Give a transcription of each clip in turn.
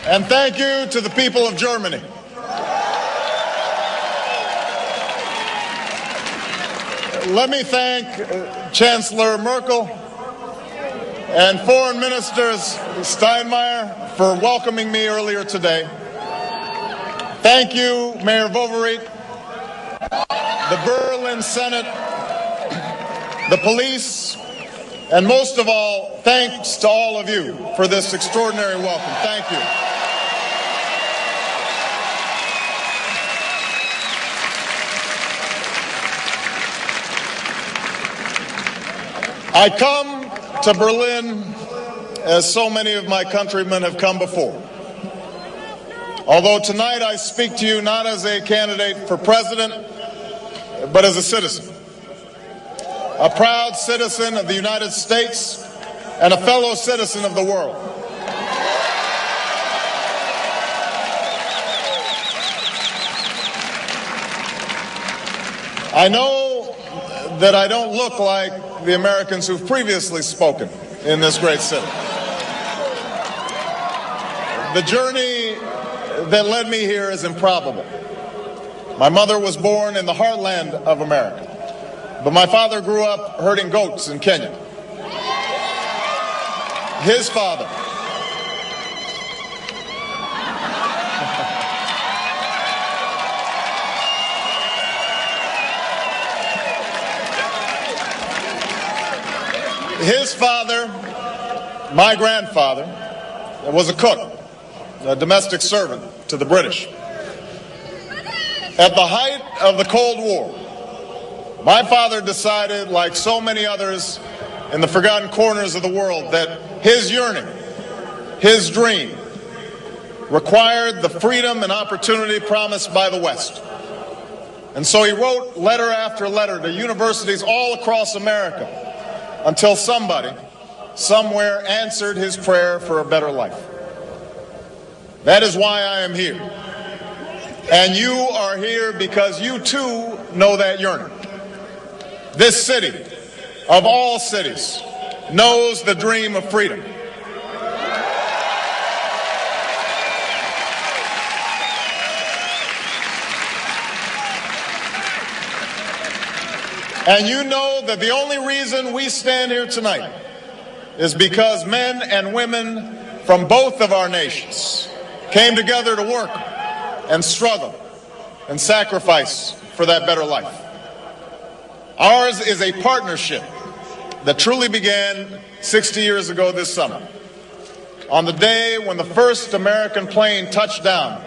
And thank you to the people of Germany. Let me thank Chancellor Merkel and Foreign Ministers Steinmeier for welcoming me earlier today. Thank you, Mayor Vovereet, the Berlin Senate, the police, and most of all, thanks to all of you for this extraordinary welcome. Thank you. I come to Berlin as so many of my countrymen have come before. Although tonight I speak to you not as a candidate for president, but as a citizen. A proud citizen of the United States and a fellow citizen of the world. I know that I don't look like the Americans who've previously spoken in this great city. The journey that led me here is improbable. My mother was born in the heartland of America, but my father grew up herding goats in Kenya. His father my grandfather, was a cook, a domestic servant to the British. At the height of the Cold War, my father decided, like so many others in the forgotten corners of the world, that his yearning, his dream, required the freedom and opportunity promised by the West. And so he wrote letter after letter to universities all across America until somebody, somewhere, answered his prayer for a better life. That is why I am here. And you are here because you too know that yearning. This city, of all cities, knows the dream of freedom. And you know that the only reason we stand here tonight is because men and women from both of our nations came together to work and struggle and sacrifice for that better life. Ours is a partnership that truly began 60 years ago this summer, on the day when the first American plane touched down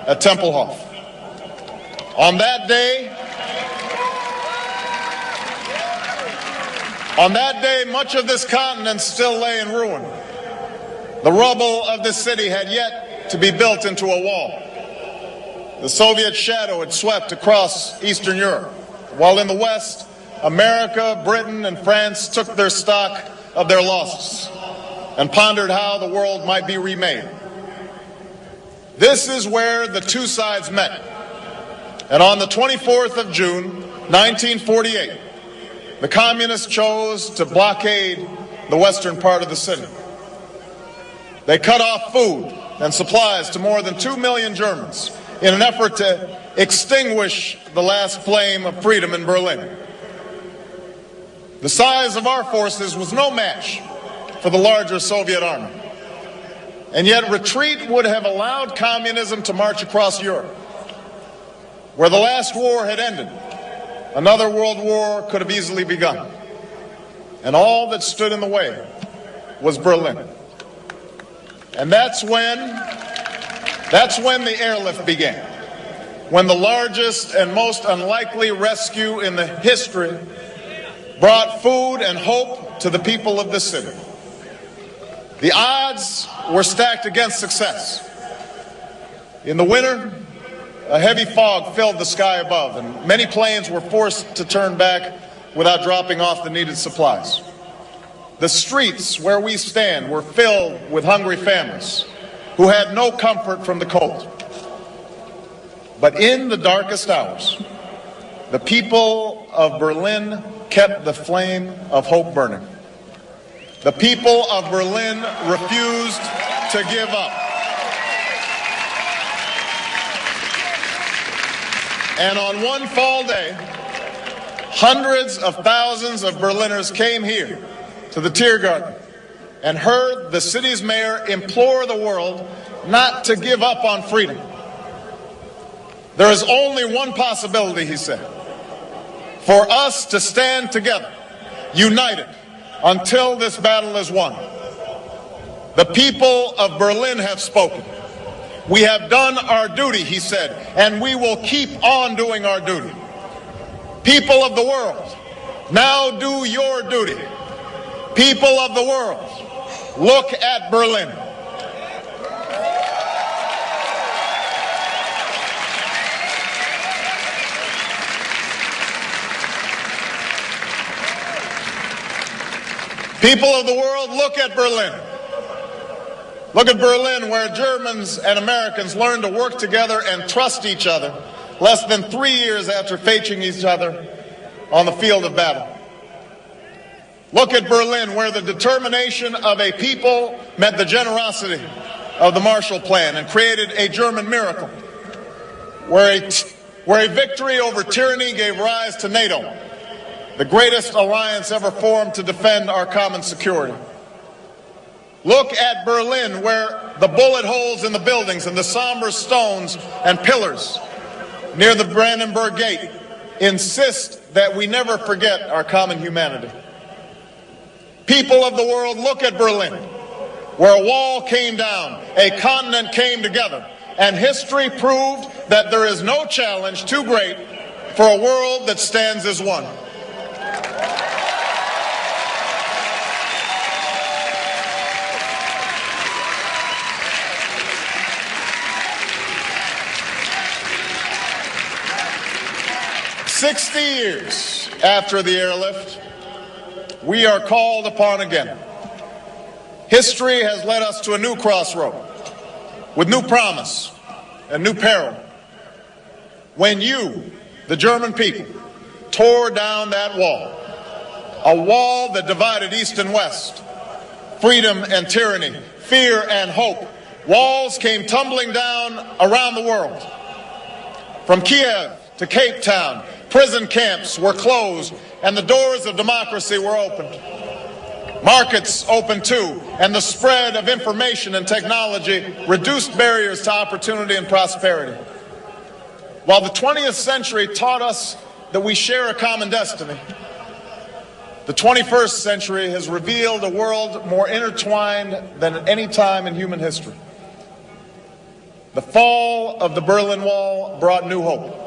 at Tempelhof. On that day, much of this continent still lay in ruin. The rubble of this city had yet to be built into a wall. The Soviet shadow had swept across Eastern Europe, while in the West, America, Britain, and France took their stock of their losses and pondered how the world might be remade. This is where the two sides met. And on the 24th of June, 1948, the communists chose to blockade the western part of the city. They cut off food and supplies to more than 2 million Germans in an effort to extinguish the last flame of freedom in Berlin. The size of our forces was no match for the larger Soviet army. And yet retreat would have allowed communism to march across Europe. Where the last war had ended, another world war could have easily begun. And all that stood in the way was Berlin. And that's when the airlift began, when the largest and most unlikely rescue in the history brought food and hope to the people of this city. The odds were stacked against success. In the winter, a heavy fog filled the sky above, and many planes were forced to turn back without dropping off the needed supplies. The streets where we stand were filled with hungry families who had no comfort from the cold. But in the darkest hours, the people of Berlin kept the flame of hope burning. The people of Berlin refused to give up. And on one fall day, hundreds of thousands of Berliners came here to the Tiergarten and heard the city's mayor implore the world not to give up on freedom. There is only one possibility, he said, for us to stand together, united, until this battle is won. The people of Berlin have spoken. We have done our duty, he said, and we will keep on doing our duty. People of the world, now do your duty. People of the world, look at Berlin. People of the world, look at Berlin. Look at Berlin, where Germans and Americans learned to work together and trust each other less than 3 years after facing each other on the field of battle. Look at Berlin, where the determination of a people met the generosity of the Marshall Plan and created a German miracle, where a victory over tyranny gave rise to NATO, the greatest alliance ever formed to defend our common security. Look at Berlin, where the bullet holes in the buildings and the somber stones and pillars near the Brandenburg Gate insist that we never forget our common humanity. People of the world, look at Berlin, where a wall came down, a continent came together, and history proved that there is no challenge too great for a world that stands as one. "60 years after the airlift, we are called upon again. History has led us to a new crossroad with new promise and new peril. When you, the German people, tore down that wall, a wall that divided East and West, freedom and tyranny, fear and hope, walls came tumbling down around the world. From Kiev to Cape Town, prison camps were closed and the doors of democracy were opened. Markets opened too, and the spread of information and technology reduced barriers to opportunity and prosperity. While the 20th century taught us that we share a common destiny, the 21st century has revealed a world more intertwined than at any time in human history. The fall of the Berlin Wall brought new hope.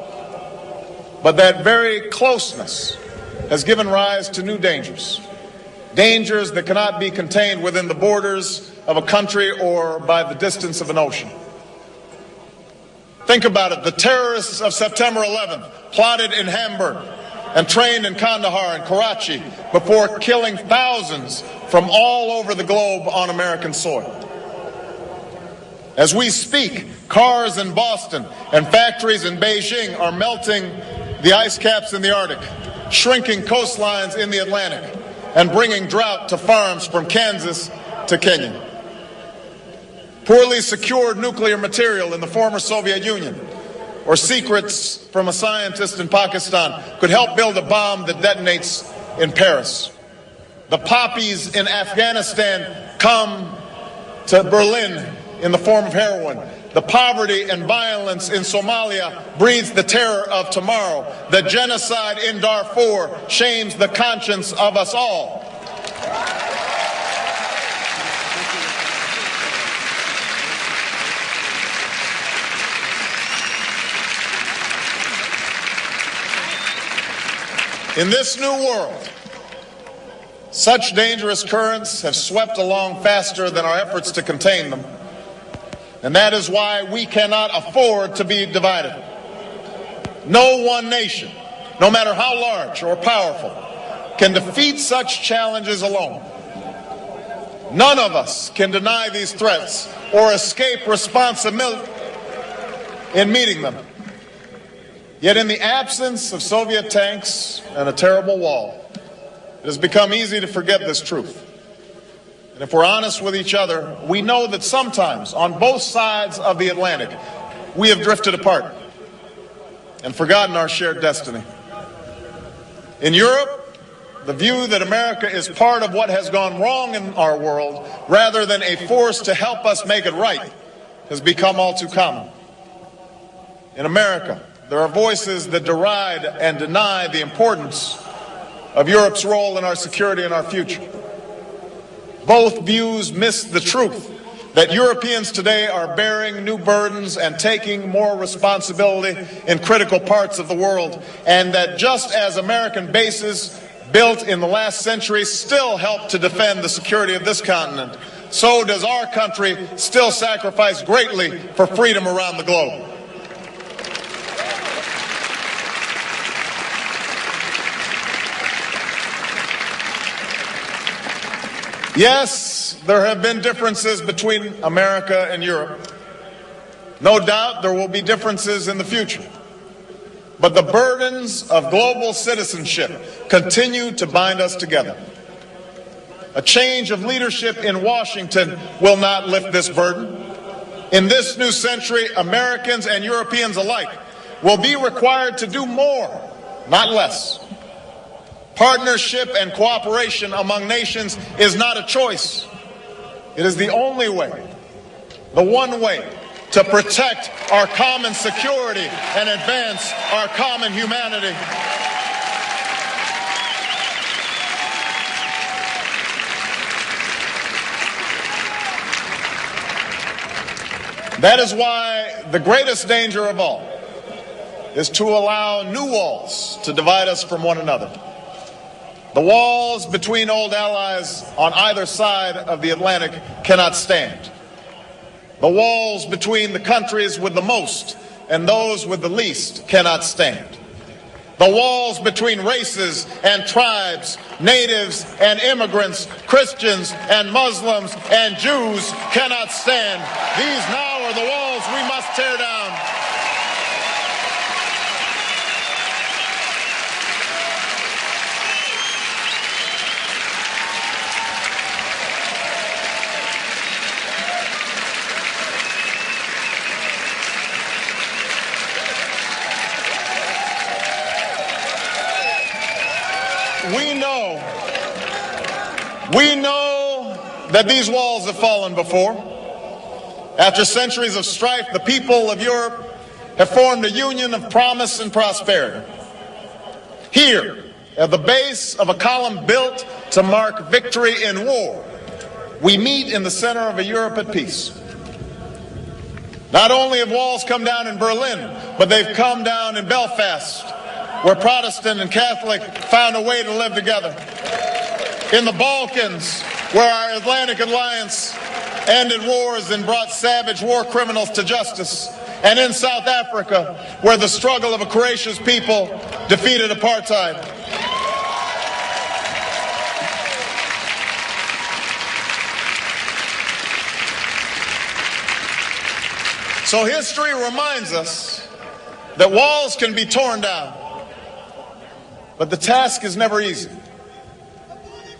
But that very closeness has given rise to new dangers. Dangers that cannot be contained within the borders of a country or by the distance of an ocean. Think about it. The terrorists of September 11th plotted in Hamburg and trained in Kandahar and Karachi before killing thousands from all over the globe on American soil. As we speak, cars in Boston and factories in Beijing are melting the ice caps in the Arctic, shrinking coastlines in the Atlantic, and bringing drought to farms from Kansas to Kenya. Poorly secured nuclear material in the former Soviet Union, or secrets from a scientist in Pakistan, could help build a bomb that detonates in Paris. The poppies in Afghanistan come to Berlin in the form of heroin. The poverty and violence in Somalia breeds the terror of tomorrow. The genocide in Darfur shames the conscience of us all. In this new world, such dangerous currents have swept along faster than our efforts to contain them. And that is why we cannot afford to be divided. No one nation, no matter how large or powerful, can defeat such challenges alone. None of us can deny these threats or escape responsibility in meeting them. Yet in the absence of Soviet tanks and a terrible wall, it has become easy to forget this truth. And if we're honest with each other, we know that sometimes on both sides of the Atlantic, we have drifted apart. and forgotten our shared destiny. In Europe, the view that America is part of what has gone wrong in our world, rather than a force to help us make it right, has become all too common. In America, there are voices that deride and deny the importance of Europe's role in our security and our future. Both views miss the truth that Europeans today are bearing new burdens and taking more responsibility in critical parts of the world, and that just as American bases built in the last century still help to defend the security of this continent, so does our country still sacrifice greatly for freedom around the globe. Yes, there have been differences between America and Europe. No doubt there will be differences in the future. But the burdens of global citizenship continue to bind us together. A change of leadership in Washington will not lift this burden. In this new century, Americans and Europeans alike will be required to do more, not less. Partnership and cooperation among nations is not a choice. It is the only way, the one way, to protect our common security and advance our common humanity. That is why the greatest danger of all is to allow new walls to divide us from one another. The walls between old allies on either side of the Atlantic cannot stand. The walls between the countries with the most and those with the least cannot stand. The walls between races and tribes, natives and immigrants, Christians and Muslims and Jews cannot stand. These now are the walls we must tear down. We know that these walls have fallen before. After centuries of strife, the people of Europe have formed a union of promise and prosperity. Here, at the base of a column built to mark victory in war, we meet in the center of a Europe at peace. Not only have walls come down in Berlin, but they've come down in Belfast, where Protestant and Catholic found a way to live together. In the Balkans, where our Atlantic Alliance ended wars and brought savage war criminals to justice. And in South Africa, where the struggle of a courageous people defeated apartheid. So history reminds us that walls can be torn down, but the task is never easy.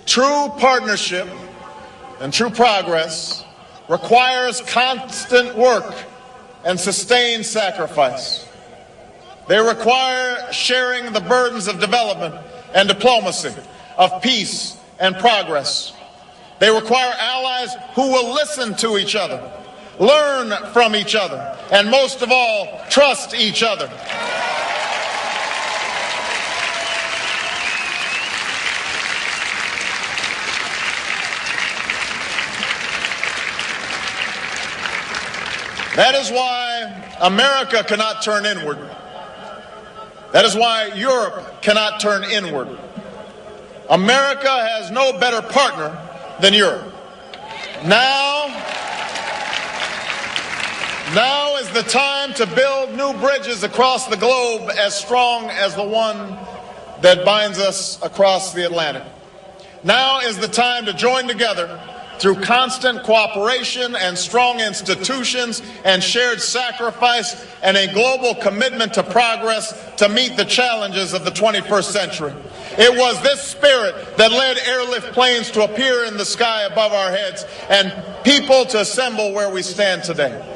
True partnership and true progress requires constant work and sustained sacrifice. They require sharing the burdens of development and diplomacy, of peace and progress. They require allies who will listen to each other, learn from each other, and most of all, trust each other. That is why America cannot turn inward. That is why Europe cannot turn inward. America has no better partner than Europe. Now is the time to build new bridges across the globe as strong as the one that binds us across the Atlantic. Now is the time to join together through constant cooperation and strong institutions and shared sacrifice and a global commitment to progress to meet the challenges of the 21st century. It was this spirit that led airlift planes to appear in the sky above our heads and people to assemble where we stand today.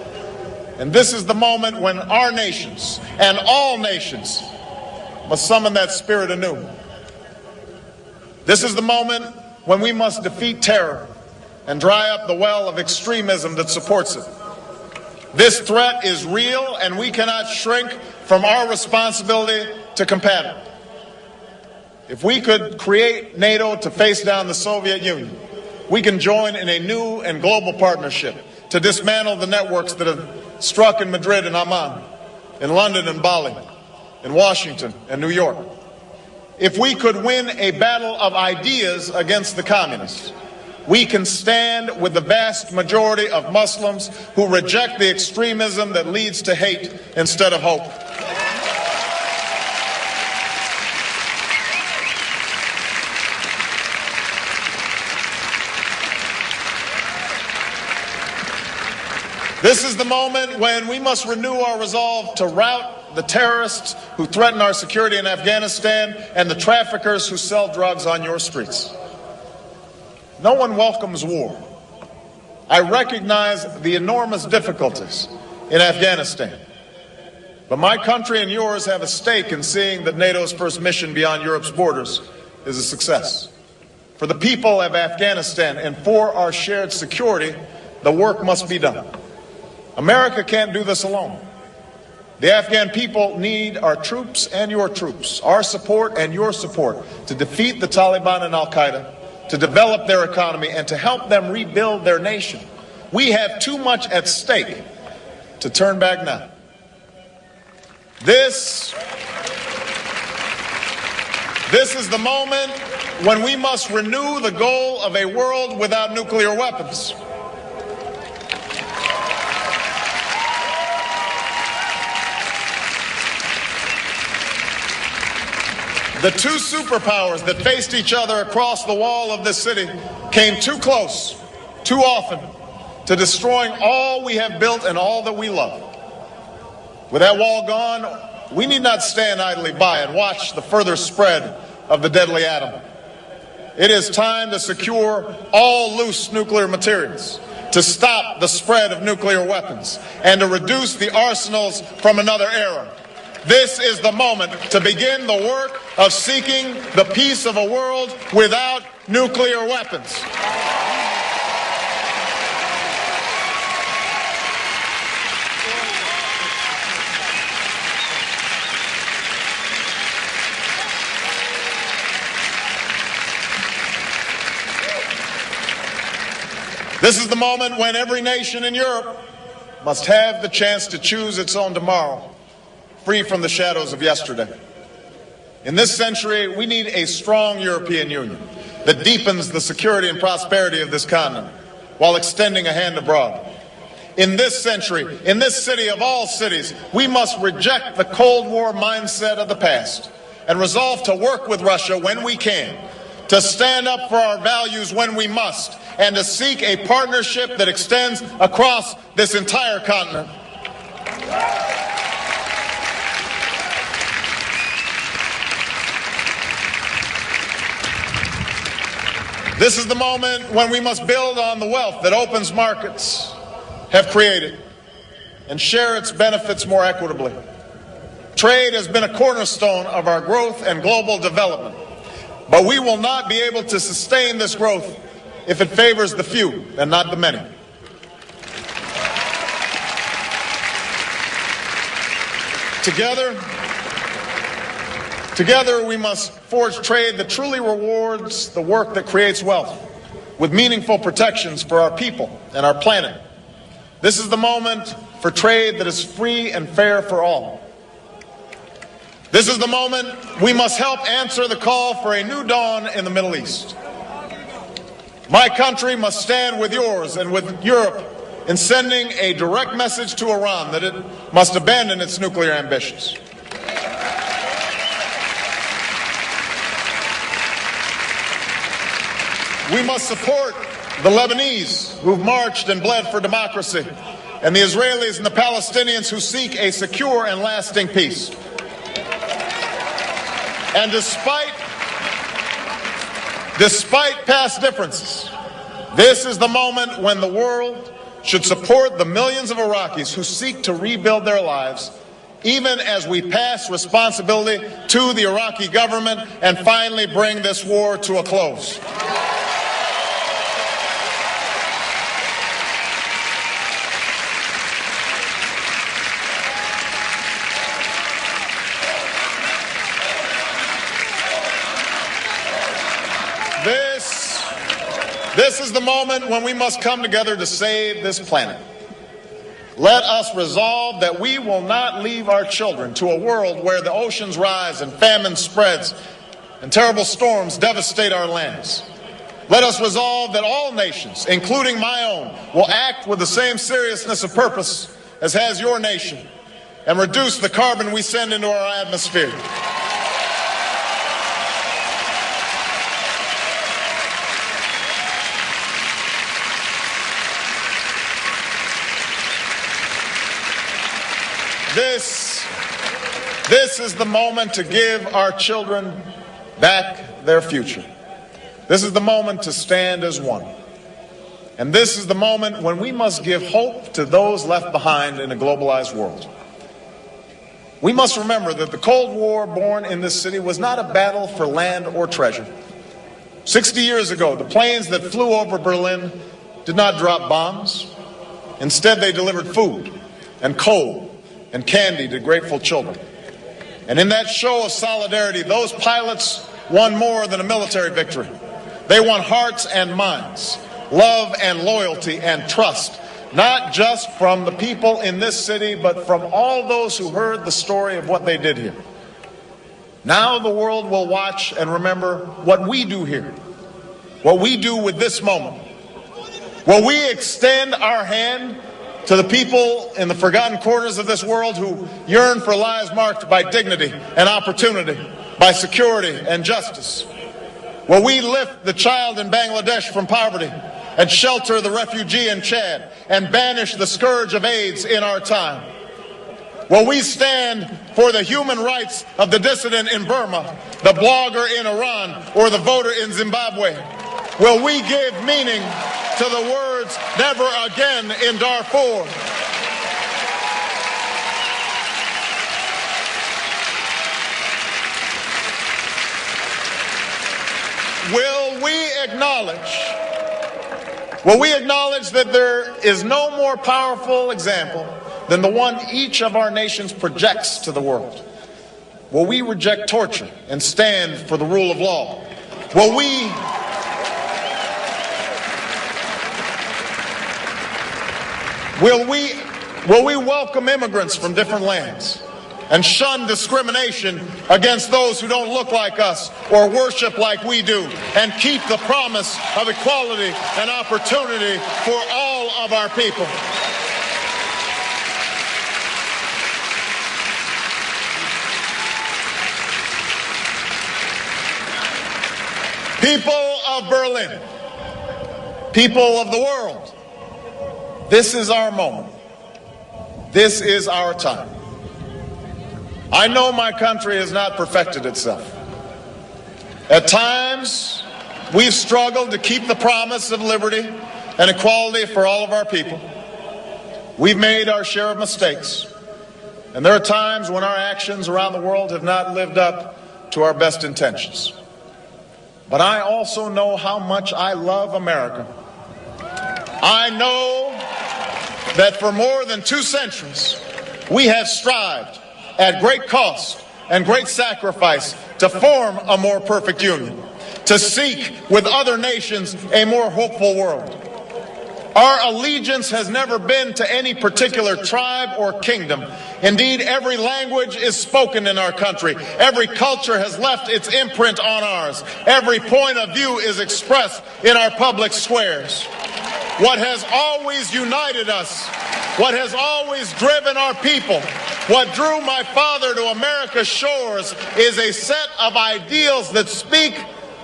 And this is the moment when our nations and all nations must summon that spirit anew. This is the moment when we must defeat terror and dry up the well of extremism that supports it. This threat is real, and we cannot shrink from our responsibility to combat it. If we could create NATO to face down the Soviet Union, we can join in a new and global partnership to dismantle the networks that have struck in Madrid and Amman, in London and Bali, in Washington and New York. If we could win a battle of ideas against the communists, we can stand with the vast majority of Muslims who reject the extremism that leads to hate instead of hope. This is the moment when we must renew our resolve to rout the terrorists who threaten our security in Afghanistan and the traffickers who sell drugs on your streets. No one welcomes war. I recognize the enormous difficulties in Afghanistan. But my country and yours have a stake in seeing that NATO's first mission beyond Europe's borders is a success. For the people of Afghanistan and for our shared security, the work must be done. America can't do this alone. The Afghan people need our troops and your troops, our support and your support to defeat the Taliban and Al-Qaeda, to develop their economy, and to help them rebuild their nation. We have too much at stake to turn back now. This is the moment when we must renew the goal of a world without nuclear weapons. The two superpowers that faced each other across the wall of this city came too close, too often, to destroying all we have built and all that we love. With that wall gone, we need not stand idly by and watch the further spread of the deadly atom. It is time to secure all loose nuclear materials, to stop the spread of nuclear weapons, and to reduce the arsenals from another era. This is the moment to begin the work of seeking the peace of a world without nuclear weapons. This is the moment when every nation in Europe must have the chance to choose its own tomorrow, free from the shadows of yesterday. In this century, we need a strong European Union that deepens the security and prosperity of this continent while extending a hand abroad. In this century, in this city of all cities, we must reject the Cold War mindset of the past and resolve to work with Russia when we can, to stand up for our values when we must, and to seek a partnership that extends across this entire continent. This is the moment when we must build on the wealth that open markets have created and share its benefits more equitably. Trade has been a cornerstone of our growth and global development, but we will not be able to sustain this growth if it favors the few and not the many. Together, we must forge trade that truly rewards the work that creates wealth, with meaningful protections for our people and our planet. This is the moment for trade that is free and fair for all. This is the moment we must help answer the call for a new dawn in the Middle East. My country must stand with yours and with Europe in sending a direct message to Iran that it must abandon its nuclear ambitions. We must support the Lebanese who've marched and bled for democracy, and the Israelis and the Palestinians who seek a secure and lasting peace. And despite past differences, this is the moment when the world should support the millions of Iraqis who seek to rebuild their lives, even as we pass responsibility to the Iraqi government and finally bring this war to a close. This is the moment when we must come together to save this planet. Let us resolve that we will not leave our children to a world where the oceans rise and famine spreads and terrible storms devastate our lands. Let us resolve that all nations, including my own, will act with the same seriousness of purpose as has your nation and reduce the carbon we send into our atmosphere. This is the moment to give our children back their future. This is the moment to stand as one. And this is the moment when we must give hope to those left behind in a globalized world. We must remember that the Cold War born in this city was not a battle for land or treasure. 60 years ago, the planes that flew over Berlin did not drop bombs. Instead, they delivered food and coal and candy to grateful children. And in that show of solidarity, those pilots won more than a military victory. They won hearts and minds, love and loyalty and trust, not just from the people in this city, but from all those who heard the story of what they did here. Now the world will watch and remember what we do here, what we do with this moment. Will we extend our hand to the people in the forgotten corners of this world who yearn for lives marked by dignity and opportunity, by security and justice? Will we lift the child in Bangladesh from poverty and shelter the refugee in Chad and banish the scourge of AIDS in our time? Will we stand for the human rights of the dissident in Burma, the blogger in Iran, or the voter in Zimbabwe? Will we give meaning to the words "never again" in Darfur? Will we acknowledge that there is no more powerful example than the one each of our nations projects to the world? Will we reject torture and stand for the rule of law? Will we welcome immigrants from different lands and shun discrimination against those who don't look like us or worship like we do, and keep the promise of equality and opportunity for all of our people? People of Berlin, people of the world, this is our moment. This is our time. I know my country has not perfected itself. At times, we've struggled to keep the promise of liberty and equality for all of our people. We've made our share of mistakes, and there are times when our actions around the world have not lived up to our best intentions. But I also know how much I love America. I know that for more than 2 centuries, we have strived at great cost and great sacrifice to form a more perfect union, to seek with other nations a more hopeful world. Our allegiance has never been to any particular tribe or kingdom. Indeed, every language is spoken in our country. Every culture has left its imprint on ours. Every point of view is expressed in our public squares. What has always united us, what has always driven our people, what drew my father to America's shores, is a set of ideals that speak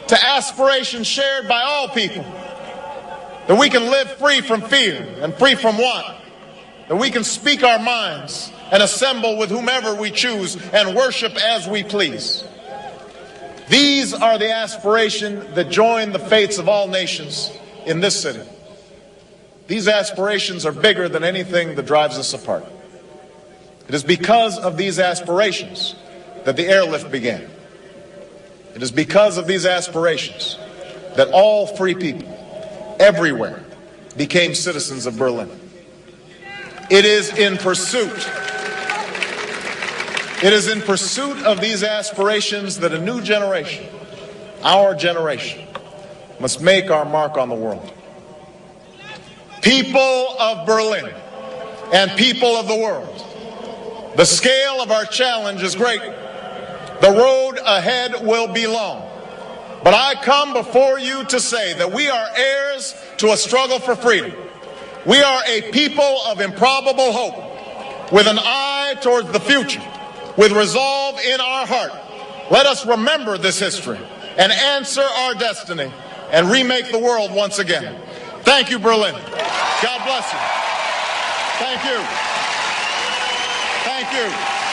to aspirations shared by all people. That we can live free from fear and free from want. That we can speak our minds and assemble with whomever we choose and worship as we please. These are the aspirations that join the fates of all nations in this city. These aspirations are bigger than anything that drives us apart. It is because of these aspirations that the airlift began. It is because of these aspirations that all free people everywhere became citizens of Berlin. It is in pursuit of these aspirations that a new generation, our generation, must make our mark on the world. People of Berlin and people of the world, the scale of our challenge is great. The road ahead will be long. But I come before you to say that we are heirs to a struggle for freedom. We are a people of improbable hope, with an eye towards the future, with resolve in our heart. Let us remember this history and answer our destiny and remake the world once again. Thank you, Berlin. God bless you. Thank you. Thank you.